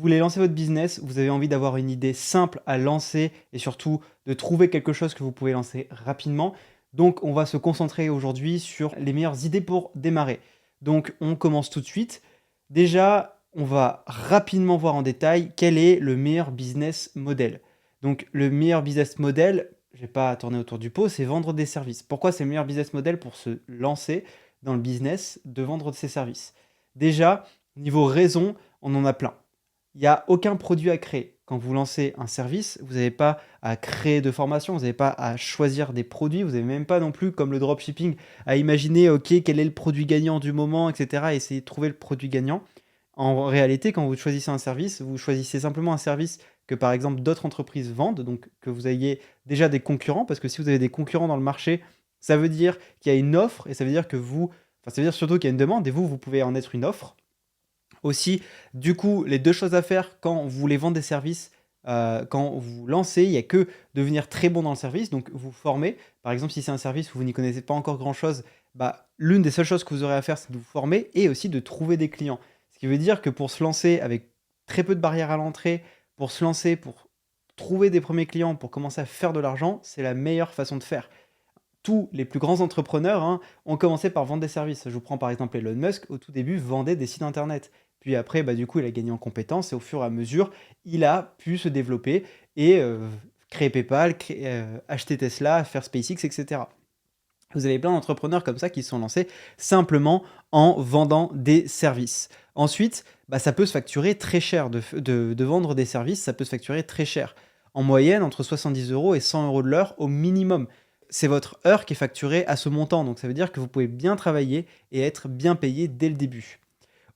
Vous voulez lancer votre business, vous avez envie d'avoir une idée simple à lancer et surtout de trouver quelque chose que vous pouvez lancer rapidement. Donc, on va se concentrer aujourd'hui sur les meilleures idées pour démarrer. Donc, on commence tout de suite. Déjà, on va rapidement voir en détail quel est le meilleur business model. Donc, le meilleur business model, je ne vais pas tourner autour du pot, c'est vendre des services. Pourquoi c'est le meilleur business model pour se lancer dans le business de vendre ses services? Déjà, niveau raison, on en a plein. Il y a aucun produit à créer. Quand vous lancez un service, vous n'avez pas à créer de formation, vous n'avez pas à choisir des produits, vous n'avez même pas non plus, comme le dropshipping, à imaginer, OK, quel est le produit gagnant du moment, et cetera, et essayer de trouver le produit gagnant. En réalité, quand vous choisissez un service, vous choisissez simplement un service que, par exemple, d'autres entreprises vendent, donc que vous ayez déjà des concurrents, parce que si vous avez des concurrents dans le marché, ça veut dire qu'il y a une offre, et ça veut dire que ça veut dire surtout qu'il y a une demande, et vous pouvez en être une offre. Aussi, du coup, les 2 choses à faire quand vous voulez vendre des services, quand vous lancez, il y a que devenir très bon dans le service, donc vous former. Par exemple, si c'est un service où vous n'y connaissez pas encore grand-chose, bah, l'une des seules choses que vous aurez à faire, c'est de vous former et aussi de trouver des clients. Ce qui veut dire que pour se lancer avec très peu de barrières à l'entrée, pour se lancer, pour trouver des premiers clients, pour commencer à faire de l'argent, c'est la meilleure façon de faire. Tous les plus grands entrepreneurs, hein, ont commencé par vendre des services. Je vous prends par exemple Elon Musk, au tout début, vendait des sites internet. Puis après, bah, du coup, il a gagné en compétences et au fur et à mesure, il a pu se développer et créer PayPal, acheter Tesla, faire SpaceX, etc. Vous avez plein d'entrepreneurs comme ça qui se sont lancés simplement en vendant des services. Ensuite, bah, ça peut se facturer très cher de vendre des services, ça peut se facturer très cher. En moyenne, entre 70 euros et 100 euros de l'heure au minimum. C'est votre heure qui est facturée à ce montant. Donc ça veut dire que vous pouvez bien travailler et être bien payé dès le début.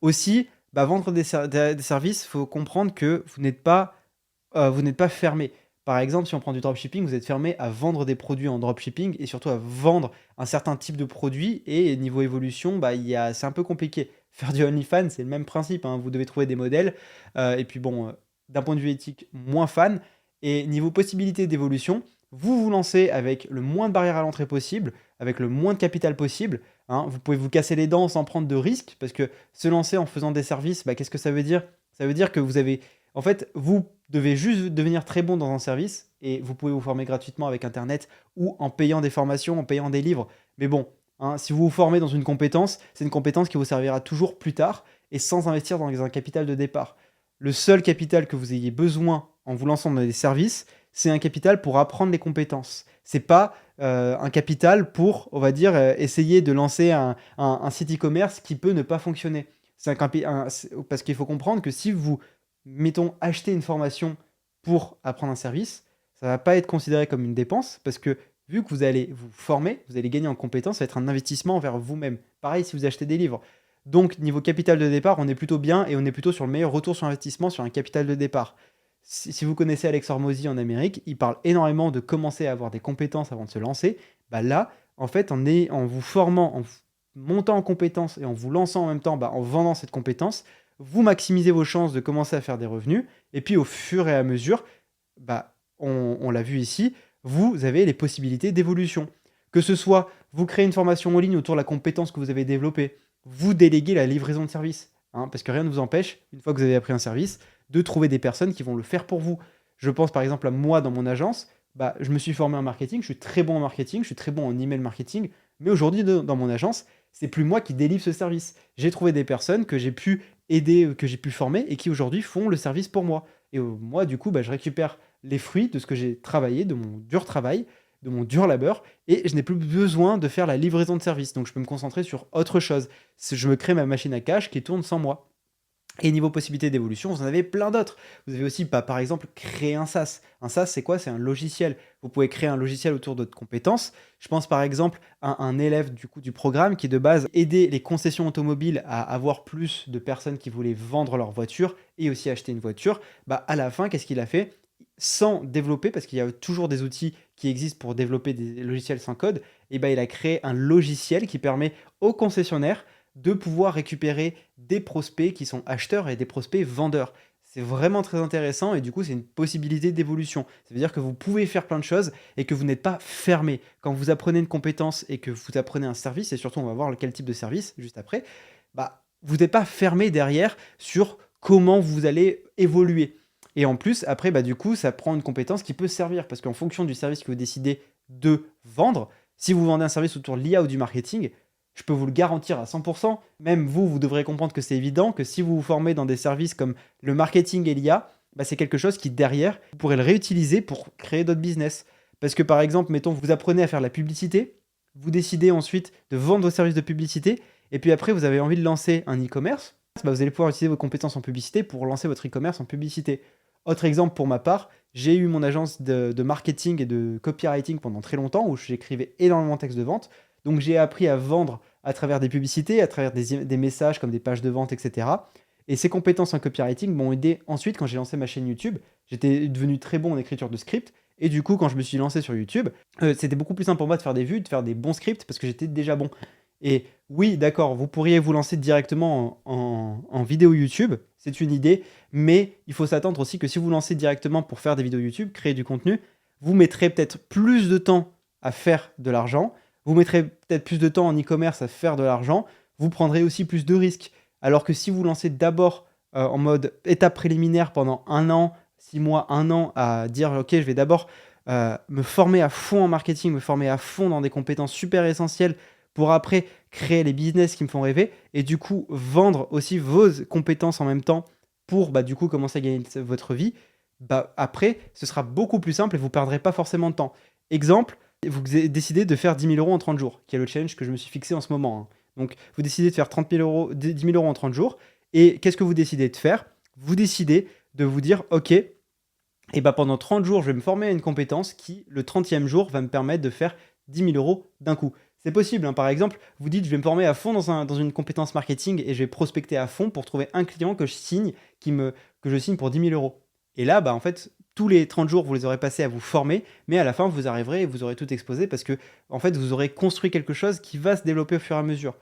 Aussi, bah, vendre des services, il faut comprendre que vous n'êtes pas fermé. Par exemple, si on prend du dropshipping, vous êtes fermé à vendre des produits en dropshipping et surtout à vendre un certain type de produit et niveau évolution, bah, c'est un peu compliqué. Faire du OnlyFans, c'est le même principe, hein, vous devez trouver des modèles, et puis bon, d'un point de vue éthique, moins fan et niveau possibilité d'évolution, vous vous lancez avec le moins de barrières à l'entrée possible, avec le moins de capital possible, hein. Vous pouvez vous casser les dents sans prendre de risques parce que se lancer en faisant des services, bah, qu'est-ce que ça veut dire? Ça veut dire que en fait, vous devez juste devenir très bon dans un service et vous pouvez vous former gratuitement avec internet ou en payant des formations, en payant des livres. Mais bon, hein, si vous vous formez dans une compétence, c'est une compétence qui vous servira toujours plus tard et sans investir dans un capital de départ. Le seul capital que vous ayez besoin en vous lançant dans des services, c'est un capital pour apprendre les compétences. C'est pas un capital pour, on va dire, essayer de lancer un site e-commerce qui peut ne pas fonctionner. Parce qu'il faut comprendre que si vous, mettons, achetez une formation pour apprendre un service, ça va pas être considéré comme une dépense parce que vu que vous allez vous former, vous allez gagner en compétences, ça va être un investissement envers vous-même. Pareil si vous achetez des livres. Donc niveau capital de départ, on est plutôt bien et on est plutôt sur le meilleur retour sur investissement sur un capital de départ. Si vous connaissez Alex Hormozy en Amérique, il parle énormément de commencer à avoir des compétences avant de se lancer. Bah là, en fait, en vous formant, montant en compétences et en vous lançant en même temps, bah, en vendant cette compétence, vous maximisez vos chances de commencer à faire des revenus. Et puis au fur et à mesure, bah, on l'a vu ici, vous avez les possibilités d'évolution. Que ce soit vous créez une formation en ligne autour de la compétence que vous avez développée, vous déléguez la livraison de service, hein, parce que rien ne vous empêche, une fois que vous avez appris un service, de trouver des personnes qui vont le faire pour vous. Je pense par exemple à moi dans mon agence, bah, je me suis formé en marketing, je suis très bon en marketing, je suis très bon en email marketing, mais aujourd'hui dans mon agence, c'est plus moi qui délivre ce service. J'ai trouvé des personnes que j'ai pu aider, que j'ai pu former et qui aujourd'hui font le service pour moi. Et moi, du coup, bah, je récupère les fruits de ce que j'ai travaillé, de mon dur travail, de mon dur labeur, et je n'ai plus besoin de faire la livraison de service. Donc, je peux me concentrer sur autre chose. Je me crée ma machine à cash qui tourne sans moi. Et niveau possibilités d'évolution, vous en avez plein d'autres. Vous avez aussi, bah, par exemple, créer un SaaS. Un SaaS, c'est quoi? C'est un logiciel. Vous pouvez créer un logiciel autour de votre compétence. Je pense par exemple à un élève du coup du programme qui de base aidait les concessions automobiles à avoir plus de personnes qui voulaient vendre leur voiture et aussi acheter une voiture. Bah, à la fin, qu'est-ce qu'il a fait? Sans développer, parce qu'il y a toujours des outils qui existent pour développer des logiciels sans code, et bah, il a créé un logiciel qui permet aux concessionnaires de pouvoir récupérer des prospects qui sont acheteurs et des prospects vendeurs. C'est vraiment très intéressant et du coup, c'est une possibilité d'évolution. Ça veut dire que vous pouvez faire plein de choses et que vous n'êtes pas fermé. Quand vous apprenez une compétence et que vous apprenez un service, et surtout on va voir quel type de service juste après, bah, vous n'êtes pas fermé derrière sur comment vous allez évoluer. Et en plus, après, bah, du coup, ça prend une compétence qui peut servir parce qu'en fonction du service que vous décidez de vendre, si vous vendez un service autour de l'IA ou du marketing, je peux vous le garantir à 100%, même vous, vous devrez comprendre que c'est évident que si vous vous formez dans des services comme le marketing et l'IA, bah, c'est quelque chose qui, derrière, vous pourrez le réutiliser pour créer d'autres business. Parce que, par exemple, mettons, vous apprenez à faire la publicité, vous décidez ensuite de vendre vos services de publicité, et puis après, vous avez envie de lancer un e-commerce, bah, vous allez pouvoir utiliser vos compétences en publicité pour lancer votre e-commerce en publicité. Autre exemple pour ma part, j'ai eu mon agence de marketing et de copywriting pendant très longtemps où j'écrivais énormément de textes de vente. Donc j'ai appris à vendre à travers des publicités, à travers des messages comme des pages de vente, etc. Et ces compétences en copywriting m'ont aidé ensuite quand j'ai lancé ma chaîne YouTube. J'étais devenu très bon en écriture de script. Et du coup, quand je me suis lancé sur YouTube, c'était beaucoup plus simple pour moi de faire des vues, de faire des bons scripts parce que j'étais déjà bon. Et oui, d'accord, vous pourriez vous lancer directement en vidéo YouTube, c'est une idée, mais il faut s'attendre aussi que si vous lancez directement pour faire des vidéos YouTube, créer du contenu, vous mettrez peut-être plus de temps à faire de l'argent, vous mettrez peut-être plus de temps en e-commerce à faire de l'argent, vous prendrez aussi plus de risques. Alors que si vous lancez d'abord en mode étape préliminaire pendant 1 an, 6 mois, 1 an, à dire ok, je vais d'abord me former à fond en marketing, me former à fond dans des compétences super essentielles pour après créer les business qui me font rêver et du coup vendre aussi vos compétences en même temps pour bah, du coup commencer à gagner votre vie, bah, après ce sera beaucoup plus simple et vous ne perdrez pas forcément de temps. Exemple, vous décidez de faire 10 000 euros en 30 jours, qui est le challenge que je me suis fixé en ce moment, hein. Donc vous décidez de faire 30 000 euros, 10 000 euros en 30 jours et qu'est-ce que vous décidez de faire? Vous décidez de vous dire ok, et bah pendant 30 jours, je vais me former à une compétence qui, le 30e jour, va me permettre de faire 10 000 euros d'un coup. C'est possible, hein. Par exemple, vous dites, je vais me former à fond dans une compétence marketing et je vais prospecter à fond pour trouver un client que je signe, que je signe pour 10 000 euros. Et là, bah, en fait, tous les 30 jours, vous les aurez passés à vous former, mais à la fin, vous arriverez et vous aurez tout exposé parce que, en fait, vous aurez construit quelque chose qui va se développer au fur et à mesure.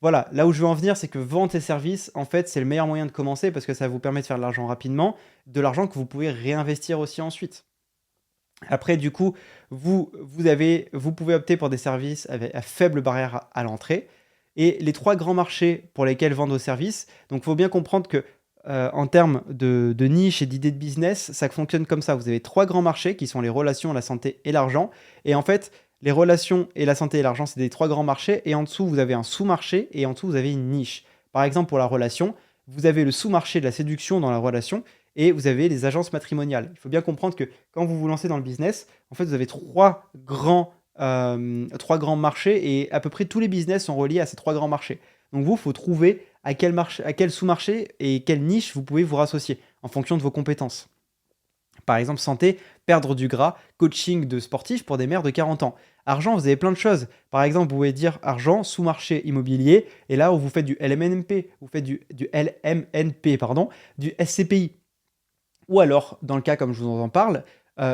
Voilà, là où je veux en venir, c'est que vente et services, en fait, c'est le meilleur moyen de commencer parce que ça vous permet de faire de l'argent rapidement, de l'argent que vous pouvez réinvestir aussi ensuite. Après, du coup, vous pouvez opter pour des services à faible barrière à l'entrée. Et les 3 grands marchés pour lesquels vendre vos services, donc il faut bien comprendre que en termes de niche et d'idées de business, ça fonctionne comme ça. Vous avez 3 grands marchés qui sont les relations, la santé et l'argent. Et en fait, les relations et la santé et l'argent, c'est des 3 grands marchés. Et en dessous, vous avez un sous-marché et en dessous, vous avez une niche. Par exemple, pour la relation, vous avez le sous-marché de la séduction dans la relation et vous avez les agences matrimoniales. Il faut bien comprendre que quand vous vous lancez dans le business, en fait, vous avez 3 grands marchés et à peu près tous les business sont reliés à ces 3 grands marchés. Donc vous, il faut trouver à quel sous-marché et quelle niche vous pouvez vous rassocier en fonction de vos compétences. Par exemple, santé, perdre du gras, coaching de sportifs pour des mères de 40 ans. Argent, vous avez plein de choses. Par exemple, vous pouvez dire argent, sous-marché immobilier, et là où vous faites du LMNP, vous faites du LMNP, pardon, du SCPI. Ou alors, dans le cas comme je vous en parle,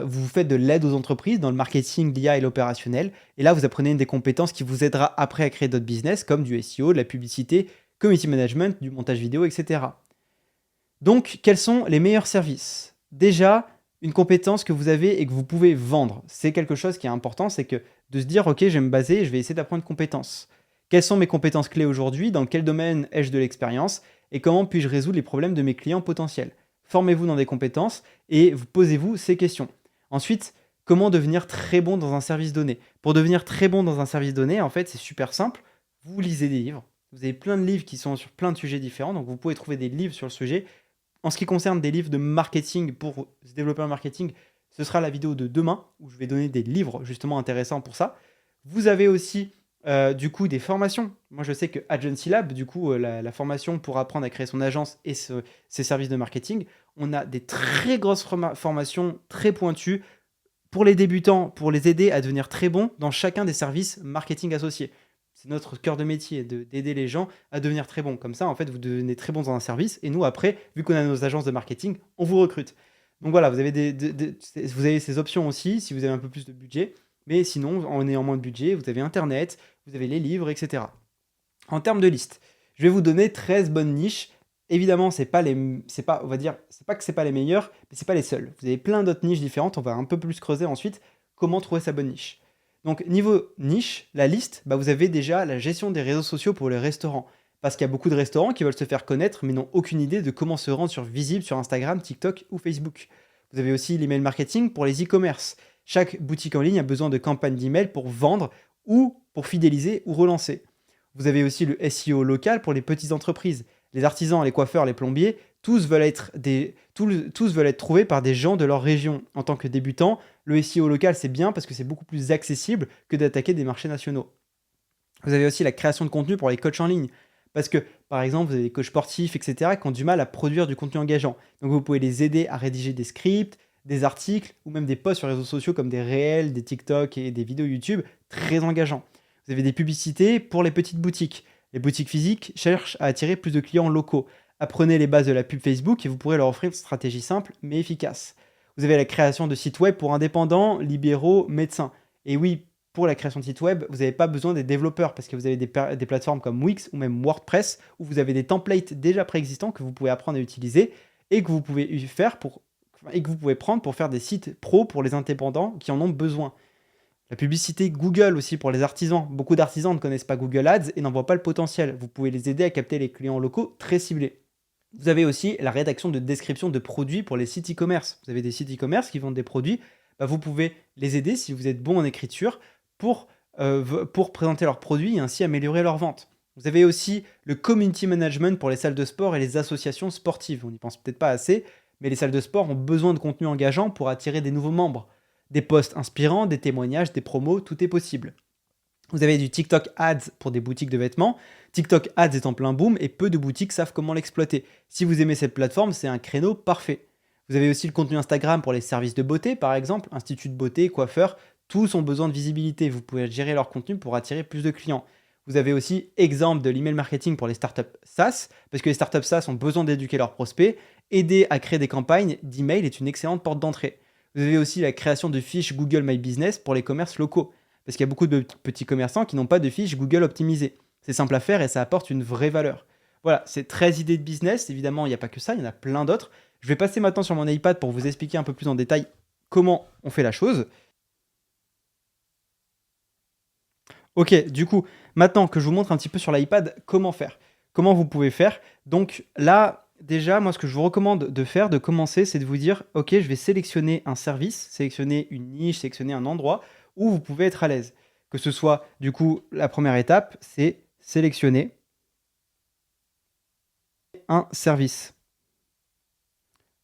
vous faites de l'aide aux entreprises dans le marketing, l'IA et l'opérationnel. Et là, vous apprenez une des compétences qui vous aidera après à créer d'autres business, comme du SEO, de la publicité, community management, du montage vidéo, etc. Donc, quels sont les meilleurs services? Déjà, une compétence que vous avez et que vous pouvez vendre. C'est quelque chose qui est important, c'est que de se dire, ok, je vais me baser et je vais essayer d'apprendre une compétence. Quelles sont mes compétences clés aujourd'hui? Dans quel domaine ai-je de l'expérience? Et comment puis-je résoudre les problèmes de mes clients potentiels? Formez-vous dans des compétences et posez-vous ces questions. Ensuite, comment devenir très bon dans un service donné? Pour devenir très bon dans un service donné, en fait, c'est super simple. Vous lisez des livres. Vous avez plein de livres qui sont sur plein de sujets différents, donc vous pouvez trouver des livres sur le sujet. En ce qui concerne des livres de marketing pour se développer en marketing, ce sera la vidéo de demain où je vais donner des livres justement intéressants pour ça. Vous avez aussi du coup des formations. Moi je sais que Agency Lab, du coup la formation pour apprendre à créer son agence et ses services de marketing, on a des très grosses formations très pointues pour les débutants, pour les aider à devenir très bons dans chacun des services marketing associés. C'est notre cœur de métier, d'aider les gens à devenir très bons. Comme ça, en fait, vous devenez très bons dans un service. Et nous, après, vu qu'on a nos agences de marketing, on vous recrute. Donc voilà, vous avez, vous avez ces options aussi, si vous avez un peu plus de budget. Mais sinon, en ayant moins de budget, vous avez Internet, vous avez les livres, etc. En termes de liste, je vais vous donner 13 bonnes niches. Évidemment, on va dire, c'est pas que c'est pas les meilleures, mais c'est pas les seules. Vous avez plein d'autres niches différentes. On va un peu plus creuser ensuite comment trouver sa bonne niche. Donc niveau niche, la liste, bah, vous avez déjà la gestion des réseaux sociaux pour les restaurants. Parce qu'il y a beaucoup de restaurants qui veulent se faire connaître, mais n'ont aucune idée de comment se rendre visible sur Instagram, TikTok ou Facebook. Vous avez aussi l'email marketing pour les e-commerce. Chaque boutique en ligne a besoin de campagnes d'email pour vendre ou pour fidéliser ou relancer. Vous avez aussi le SEO local pour les petites entreprises. Les artisans, les coiffeurs, les plombiers, tous veulent être trouvés par des gens de leur région. En tant que débutant, le SEO local, c'est bien parce que c'est beaucoup plus accessible que d'attaquer des marchés nationaux. Vous avez aussi la création de contenu pour les coachs en ligne. Parce que, par exemple, vous avez des coachs sportifs, etc., qui ont du mal à produire du contenu engageant. Donc, vous pouvez les aider à rédiger des scripts, des articles ou même des posts sur les réseaux sociaux comme des réels, des TikTok et des vidéos YouTube très engageants. Vous avez des publicités pour les petites boutiques. Les boutiques physiques cherchent à attirer plus de clients locaux. Apprenez les bases de la pub Facebook et vous pourrez leur offrir une stratégie simple mais efficace. Vous avez la création de sites web pour indépendants, libéraux, médecins. Et oui, pour la création de sites web, vous n'avez pas besoin des développeurs parce que vous avez des plateformes comme Wix ou même WordPress où vous avez des templates déjà préexistants que vous pouvez apprendre à utiliser et que vous pouvez prendre pour faire des sites pro pour les indépendants qui en ont besoin. La publicité Google aussi pour les artisans. Beaucoup d'artisans ne connaissent pas Google Ads et n'en voient pas le potentiel. Vous pouvez les aider à capter les clients locaux très ciblés. Vous avez aussi la rédaction de descriptions de produits pour les sites e-commerce. Vous avez des sites e-commerce qui vendent des produits. Vous pouvez les aider si vous êtes bon en écriture pour présenter leurs produits et ainsi améliorer leurs ventes. Vous avez aussi le community management pour les salles de sport et les associations sportives. On n'y pense peut-être pas assez, mais les salles de sport ont besoin de contenu engageant pour attirer des nouveaux membres. Des posts inspirants, des témoignages, des promos, tout est possible. Vous avez du TikTok Ads pour des boutiques de vêtements. TikTok Ads est en plein boom et peu de boutiques savent comment l'exploiter. Si vous aimez cette plateforme, c'est un créneau parfait. Vous avez aussi le contenu Instagram pour les services de beauté, par exemple, institut de beauté, coiffeur, tous ont besoin de visibilité. Vous pouvez gérer leur contenu pour attirer plus de clients. Vous avez aussi exemple de l'email marketing pour les startups SaaS, parce que les startups SaaS ont besoin d'éduquer leurs prospects. Aider à créer des campagnes d'email est une excellente porte d'entrée. Vous avez aussi la création de fiches Google My Business pour les commerces locaux, parce qu'il y a beaucoup de petits commerçants qui n'ont pas de fiches Google optimisées. C'est simple à faire et ça apporte une vraie valeur. Voilà, c'est 13 idées de business. Évidemment, il n'y a pas que ça, il y en a plein d'autres. Je vais passer maintenant sur mon iPad pour vous expliquer un peu plus en détail comment on fait la chose. Ok, du coup, maintenant que je vous montre un petit peu sur l'iPad comment faire, comment vous pouvez faire. Donc là, déjà, moi, ce que je vous recommande de faire, de commencer, c'est de vous dire, ok, je vais sélectionner un service, sélectionner une niche, sélectionner un endroit où vous pouvez être à l'aise. Que ce soit, du coup, la première étape, c'est sélectionner un service.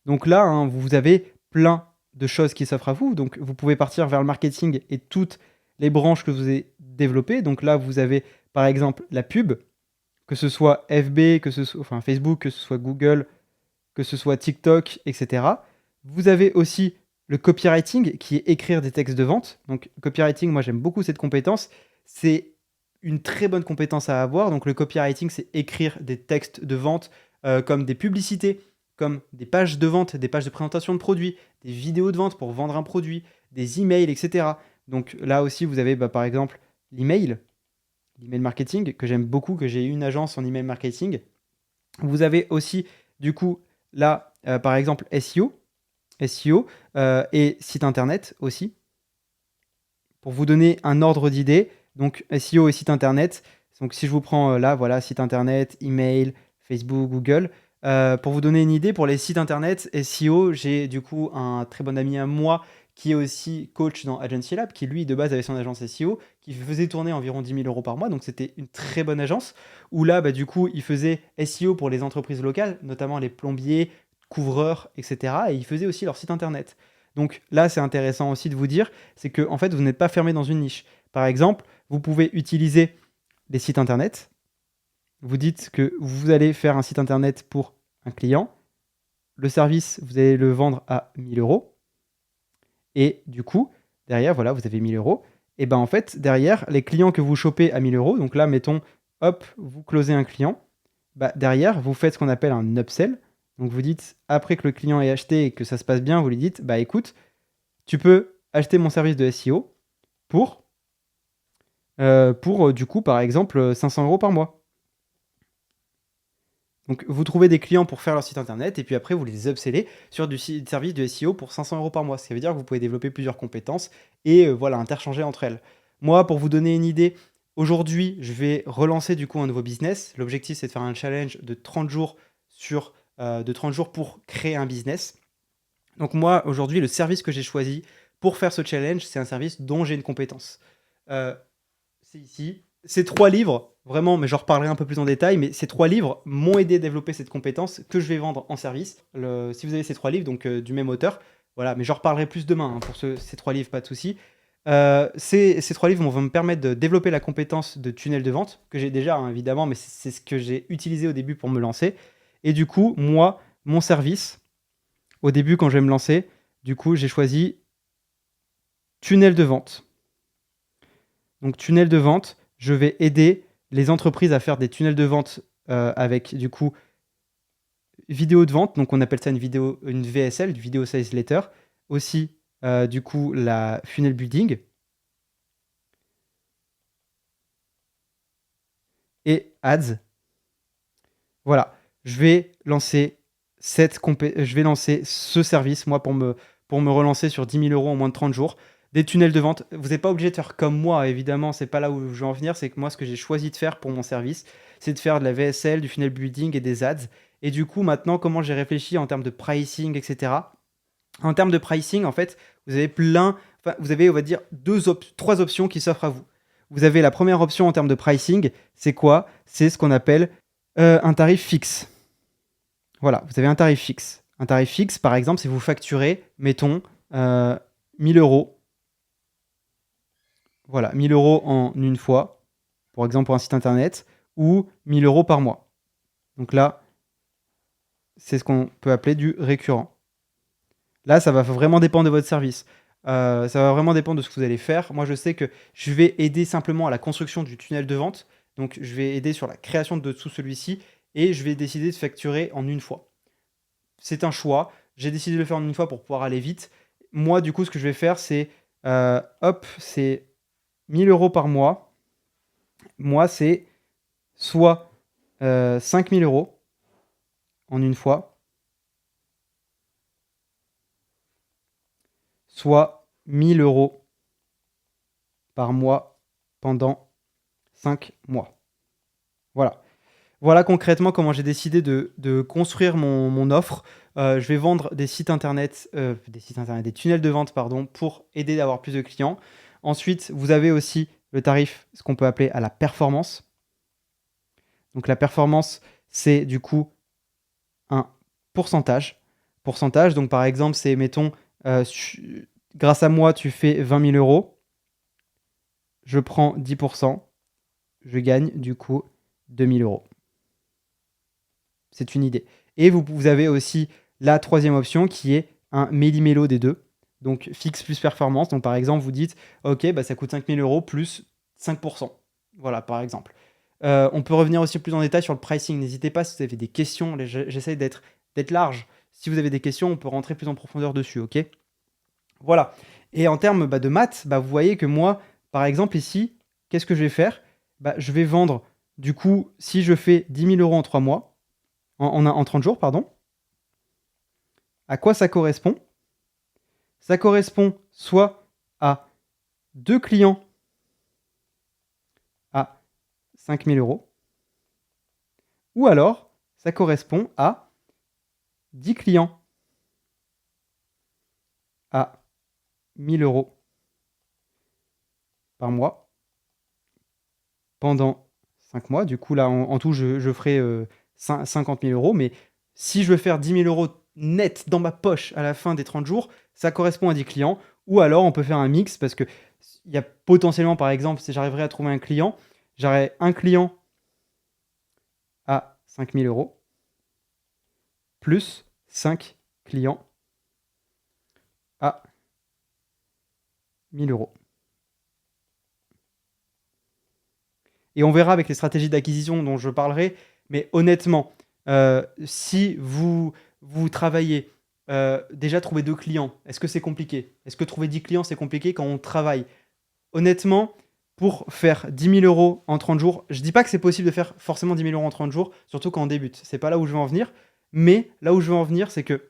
Donc là, hein, vous avez plein de choses qui s'offrent à vous. Donc vous pouvez partir vers le marketing et toutes les branches que vous avez développées. Donc là, vous avez par exemple la pub, que ce soit FB, que ce soit enfin, Facebook, que ce soit Google, que ce soit TikTok, etc. Vous avez aussi le copywriting qui est écrire des textes de vente. Donc copywriting, moi j'aime beaucoup cette compétence. C'est une très bonne compétence à avoir. Donc le copywriting, c'est écrire des textes de vente comme des publicités, comme des pages de vente, des pages de présentation de produits, des vidéos de vente pour vendre un produit, des emails, etc. Donc là aussi, vous avez par exemple l'email marketing que j'aime beaucoup, que j'ai une agence en email marketing. Vous avez aussi du coup là, par exemple SEO et site internet aussi. Pour vous donner un ordre d'idée, donc SEO et site internet. Donc si je vous prends là, voilà, site internet, email, Facebook, Google. Pour vous donner une idée, pour les sites internet SEO, j'ai du coup un très bon ami à moi qui est aussi coach dans Agency Lab, qui lui de base avait son agence SEO, qui faisait tourner environ 10 000 euros par mois, donc c'était une très bonne agence, où là du coup il faisait SEO pour les entreprises locales, notamment les plombiers, couvreurs, etc. Et il faisait aussi leur site internet. Donc là c'est intéressant aussi de vous dire, c'est que en fait vous n'êtes pas fermé dans une niche. Par exemple, vous pouvez utiliser des sites internet. Vous dites que vous allez faire un site internet pour un client. Le service, vous allez le vendre à 1 000 euros. Et du coup, derrière, voilà, vous avez 1 000 euros. Et ben en fait, derrière, les clients que vous chopez à 1 000 euros, donc là, mettons, hop, vous closez un client. Derrière, vous faites ce qu'on appelle un upsell. Donc vous dites, après que le client ait acheté et que ça se passe bien, vous lui dites, écoute, tu peux acheter mon service de SEO pour du coup, par exemple, 500 euros par mois. Donc, vous trouvez des clients pour faire leur site internet et puis après, vous les upsellez sur du service de SEO pour 500 euros par mois. Ce qui veut dire que vous pouvez développer plusieurs compétences et voilà, interchanger entre elles. Moi, pour vous donner une idée, Aujourd'hui, je vais relancer du coup un nouveau business. L'objectif, c'est de faire un challenge de 30 jours de 30 jours pour créer un business. Donc moi, aujourd'hui, le service que j'ai choisi pour faire ce challenge, c'est un service dont j'ai une compétence. Euh, c'est ici. Ces 3 livres, vraiment, mais j'en reparlerai un peu plus en détail, mais ces 3 livres m'ont aidé à développer cette compétence que je vais vendre en service. Si vous avez ces 3 livres, donc du même auteur, voilà, mais j'en reparlerai plus demain hein, pour ces 3 livres, pas de souci. Ces 3 livres vont me permettre de développer la compétence de tunnel de vente, que j'ai déjà hein, évidemment, mais c'est ce que j'ai utilisé au début pour me lancer. Et du coup, moi, mon service, au début, quand je vais me lancer, du coup, j'ai choisi tunnel de vente. Donc, tunnel de vente, je vais aider les entreprises à faire des tunnels de vente avec, du coup, vidéo de vente. Donc, on appelle ça une VSL, du Video Sales Letter. Aussi, du coup, la funnel building. Et ads. Voilà. Je vais lancer ce service, moi, pour me relancer sur 10 000 euros en moins de 30 jours. Des tunnels de vente. Vous n'êtes pas obligé de faire comme moi, évidemment, c'est pas là où je veux en venir. C'est que moi, ce que j'ai choisi de faire pour mon service, c'est de faire de la VSL, du funnel building et des ads. Et du coup, maintenant, comment j'ai réfléchi en termes de pricing, etc. En termes de pricing, en fait, vous avez, on va dire, 3 options qui s'offrent à vous. Vous avez la première option en termes de pricing, c'est quoi? C'est ce qu'on appelle un tarif fixe. Voilà, vous avez un tarif fixe. Un tarif fixe, par exemple, si vous facturez, mettons, 1000 euros. Voilà, 1000 euros en une fois, par exemple pour un site internet, ou 1000 euros par mois. Donc là, c'est ce qu'on peut appeler du récurrent. Là, ça va vraiment dépendre de votre service. Ça va vraiment dépendre de ce que vous allez faire. Moi, je sais que je vais aider simplement à la construction du tunnel de vente. Donc, je vais aider sur la création de sous celui-ci et je vais décider de facturer en une fois. C'est un choix. J'ai décidé de le faire en une fois pour pouvoir aller vite. Moi, du coup, ce que je vais faire, c'est c'est 1000 euros par mois. Moi, c'est soit 5000 euros en une fois, soit 1000 euros par mois pendant 5 mois. Voilà. Voilà concrètement comment j'ai décidé de construire mon offre. Je vais vendre des tunnels de vente, pardon, pour aider à avoir plus de clients. Ensuite, vous avez aussi le tarif, ce qu'on peut appeler à la performance. Donc la performance, c'est du coup un pourcentage. Pourcentage, donc par exemple, c'est, mettons, grâce à moi, tu fais 20 000 euros. Je prends 10%. Je gagne du coup 2000 euros. C'est une idée. Et vous avez aussi la troisième option qui est un méli-mélo des deux. Donc fixe plus performance. Donc par exemple, vous dites, ok, bah, ça coûte 5000 euros plus 5%. Voilà, par exemple. On peut revenir aussi plus en détail sur le pricing. N'hésitez pas si vous avez des questions. J'essaie d'être large. Si vous avez des questions, on peut rentrer plus en profondeur dessus, ok? Voilà. Et en termes de maths, vous voyez que moi, par exemple ici, qu'est-ce que je vais faire? Je vais vendre, du coup, si je fais 10 000 euros en 3 mois, en 30 jours, pardon. À quoi ça correspond? Ça correspond soit à 2 clients à 5000 euros, ou alors ça correspond à 10 clients à 1000 euros par mois pendant 5 mois. Du coup, là, en tout, je ferai 50 000 euros. Mais si je veux faire 10 000 euros net dans ma poche à la fin des 30 jours, ça correspond à 10 clients. Ou alors, on peut faire un mix parce que il y a potentiellement, par exemple, si j'arriverais à trouver un client, j'aurais un client à 5 000 euros plus 5 clients à 1000 euros. Et on verra avec les stratégies d'acquisition dont je parlerai. Mais honnêtement, si vous travaillez, déjà trouver 2 clients, est-ce que c'est compliqué? Est-ce que trouver 10 clients, c'est compliqué quand on travaille? Honnêtement, pour faire 10 000 euros en 30 jours, je dis pas que c'est possible de faire forcément 10 000 euros en 30 jours, surtout quand on débute. C'est pas là où je veux en venir. Mais là où je veux en venir, c'est que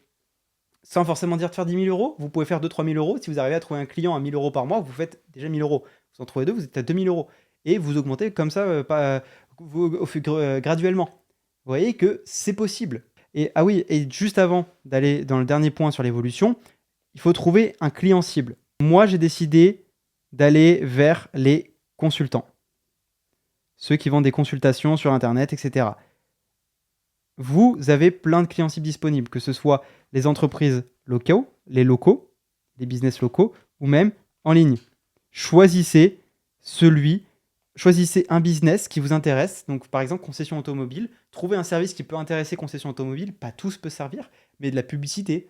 sans forcément dire de faire 10 000 euros, vous pouvez faire 2 000 à 3 000 euros. Si vous arrivez à trouver un client à 1000 euros par mois, vous faites déjà 1000 euros. Vous en trouvez deux, vous êtes à 2000 euros. et vous augmentez comme ça graduellement. Vous voyez que c'est possible. Et ah oui, et juste avant d'aller dans le dernier point sur l'évolution, il faut trouver un client cible. Moi, j'ai décidé d'aller vers les consultants. Ceux qui vendent des consultations sur Internet, etc. Vous avez plein de clients cibles disponibles, que ce soit les entreprises locaux, les business locaux, ou même en ligne. Choisissez un business qui vous intéresse. Donc, par exemple, concession automobile. Trouvez un service qui peut intéresser concession automobile. Pas tous peut servir, mais de la publicité,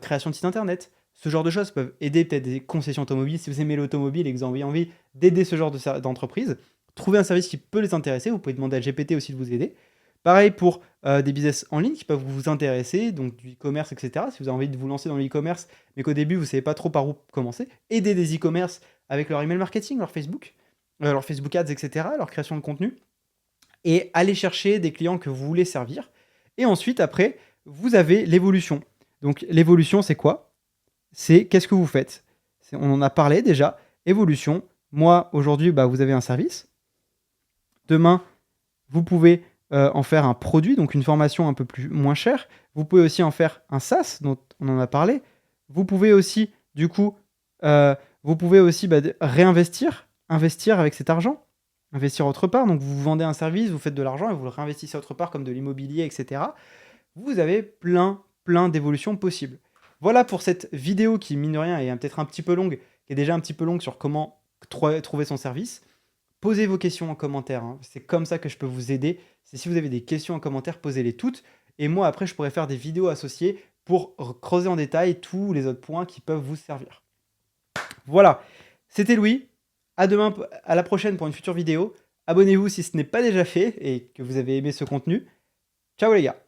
création de site internet. Ce genre de choses peuvent aider peut-être des concessions automobiles. Si vous aimez l'automobile et que vous avez envie d'aider ce genre d'entreprise, trouvez un service qui peut les intéresser. Vous pouvez demander à GPT aussi de vous aider. Pareil pour des business en ligne qui peuvent vous intéresser, donc du e-commerce, etc. Si vous avez envie de vous lancer dans l'e-commerce, mais qu'au début, vous ne savez pas trop par où commencer, aidez des e-commerce avec leur email marketing, leur Facebook Ads, etc., leur création de contenu, et allez chercher des clients que vous voulez servir. Et ensuite, après, vous avez l'évolution. Donc, l'évolution, c'est quoi? C'est qu'est-ce que vous faites? On en a parlé déjà. Évolution. Moi, aujourd'hui, vous avez un service. Demain, vous pouvez en faire un produit, donc une formation un peu moins chère. Vous pouvez aussi en faire un SaaS, dont on en a parlé. Vous pouvez aussi, du coup, réinvestir, investir avec cet argent, investir autre part. Donc, vous vendez un service, vous faites de l'argent et vous le réinvestissez autre part, comme de l'immobilier, etc. Vous avez plein d'évolutions possibles. Voilà pour cette vidéo qui, mine de rien, est peut-être un petit peu longue, qui est déjà un petit peu longue sur comment trouver son service. Posez vos questions en commentaire, hein. C'est comme ça que je peux vous aider. C'est si vous avez des questions en commentaire, posez-les toutes. Et moi, après, je pourrais faire des vidéos associées pour creuser en détail tous les autres points qui peuvent vous servir. Voilà, c'était Louis. À demain, à la prochaine pour une future vidéo. Abonnez-vous si ce n'est pas déjà fait et que vous avez aimé ce contenu. Ciao les gars!